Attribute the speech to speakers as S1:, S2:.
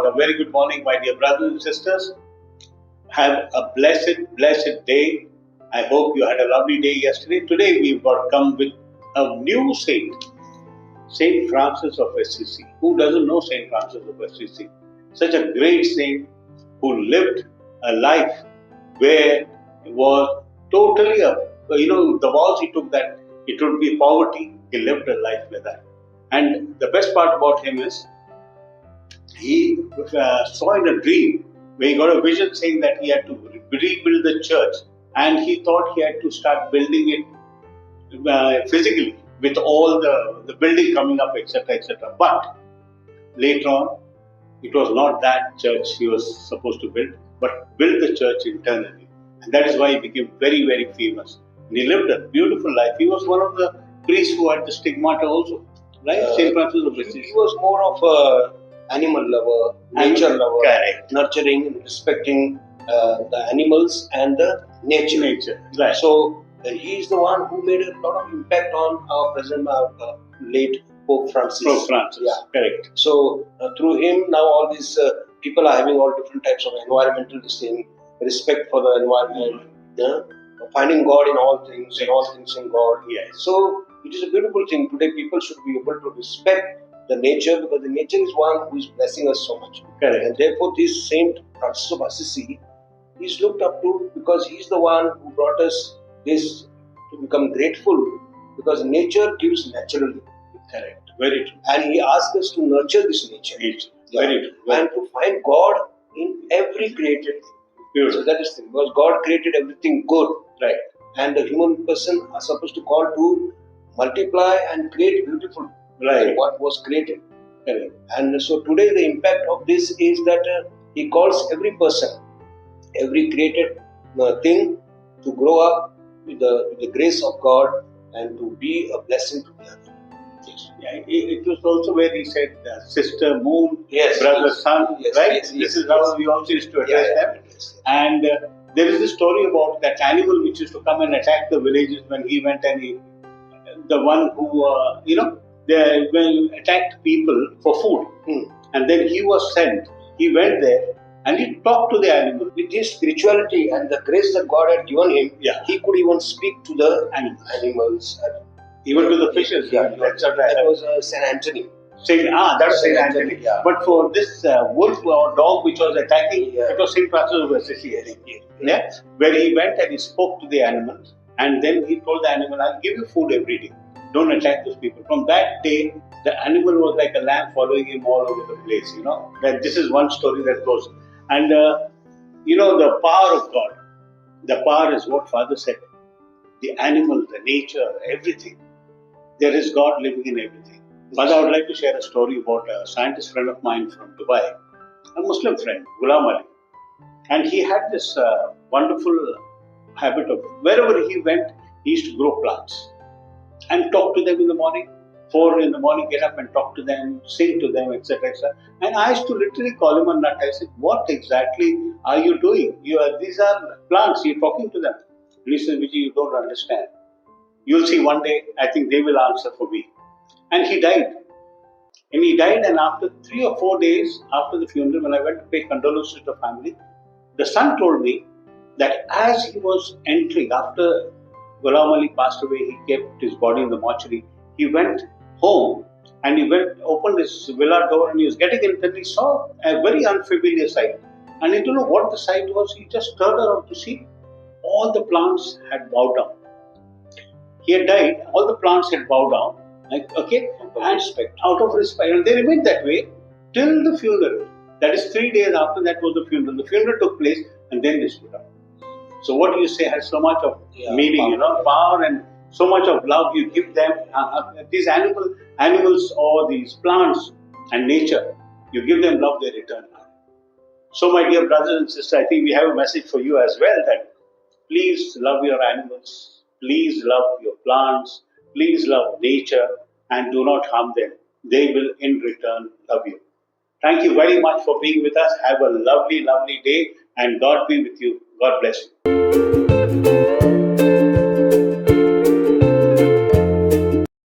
S1: God. A very good morning, my dear brothers and sisters. Have a blessed day. I hope you had a lovely day yesterday. Today we've got come with a new saint, Saint Francis of Assisi. Who doesn't know Saint Francis of Assisi? Such a great saint who lived a life where it was totally the vows he took that it would be poverty. He lived a life like that. And the best part about him is he saw in a dream where he got a vision saying that he had to rebuild the church, and he thought he had to start building it physically with all the building coming up, etc., etc. But later on, it was not that church he was supposed to build, but build the church internally. And that is why he became very, very famous. And he lived a beautiful life. He was one of the priests who had the stigmata also, right? Saint Francis of Assisi.
S2: He was more of a animal lover, nature lover,
S1: correct,
S2: nurturing and respecting the animals and the nature.
S1: Right.
S2: So he is the one who made a lot of impact on our present, late Pope Francis.
S1: Pope Francis,
S2: yeah,
S1: correct.
S2: So through him, now all these people are having all different types of environmental respect for the environment, finding God in all things, and all things in God.
S1: Yes.
S2: So it is a beautiful thing. Today, people should be able to respect the nature, because the nature is one who is blessing us so much.
S1: Correct.
S2: And therefore, this Saint Francis of Assisi is looked up to, because he is the one who brought us this to become grateful, because nature gives naturally.
S1: Correct. Very true.
S2: And he asks us to nurture this nature.
S1: Yeah. Very true.
S2: And to find God in every created thing.
S1: Beautiful.
S2: So that is the thing, because God created everything good.
S1: Right.
S2: And the human person are supposed to call to multiply and create beautiful.
S1: Right.
S2: What was created. Correct. And so today the impact of this is that he calls every person, every created thing to grow up with the grace of God and to be a blessing to the other.
S1: Yes. Yeah, it was also where he said, sister moon,
S2: yes,
S1: brother
S2: yes,
S1: sun,
S2: yes,
S1: right?
S2: Yes,
S1: this is how we also used to address them.
S2: Yes.
S1: And there is a story about that animal which used to come and attack the villages when he went, and the one who, they attacked people for food. And then he was sent. He went there and he talked to the animal.
S2: With his spirituality and the grace that God had given him, he could even speak to the animals.
S1: Even to the fishes.
S2: Yeah, that was Saint Anthony.
S1: That's Saint Anthony.
S2: Yeah.
S1: But for this wolf or dog which was attacking, it was Saint Francis of Assisi. Yeah, where he went and he spoke to the animals, and then he told the animal, "I'll give you food every day. Don't attack those people." From that day, the animal was like a lamb following him all over the place. That this is one story that goes. And the power of God. The power is what Father said. The animal, the nature, everything. There is God living in everything. But I would like to share a story about a scientist friend of mine from Dubai, a Muslim friend, Ghulam Ali. And he had this wonderful habit of, wherever he went, he used to grow plants and talk to them in the morning. 4 in the morning, get up and talk to them, sing to them, etc., etc. And I used to literally call him a nut. I said, "What exactly are you doing? These are plants, you're talking to them." And he said, "Vijay, you don't understand. You'll see one day, I think they will answer for me." And he died. And after 3 or 4 days after the funeral, when I went to pay condolences to the family, the son told me that as he was entering, after Ghulam Ali passed away, he kept his body in the mortuary. He went home and opened his villa door, and he was getting in, and he saw a very unfamiliar sight. And he didn't know what the sight was. He just turned around to see all the plants had bowed down. He had died, all the plants had bowed down, out of respect. And they remained that way till the funeral. That is 3 days after that was the funeral. The funeral took place, and then they stood up. So what you say has so much of meaning, power, and so much of love you give them. These animals or these plants and nature, you give them love, they return love. So my dear brothers and sisters, I think we have a message for you as well, that please love your animals, please love your plants, please love nature, and do not harm them. They will in return love you. Thank you very much for being with us. Have a lovely, lovely day, and God be with you. God bless you.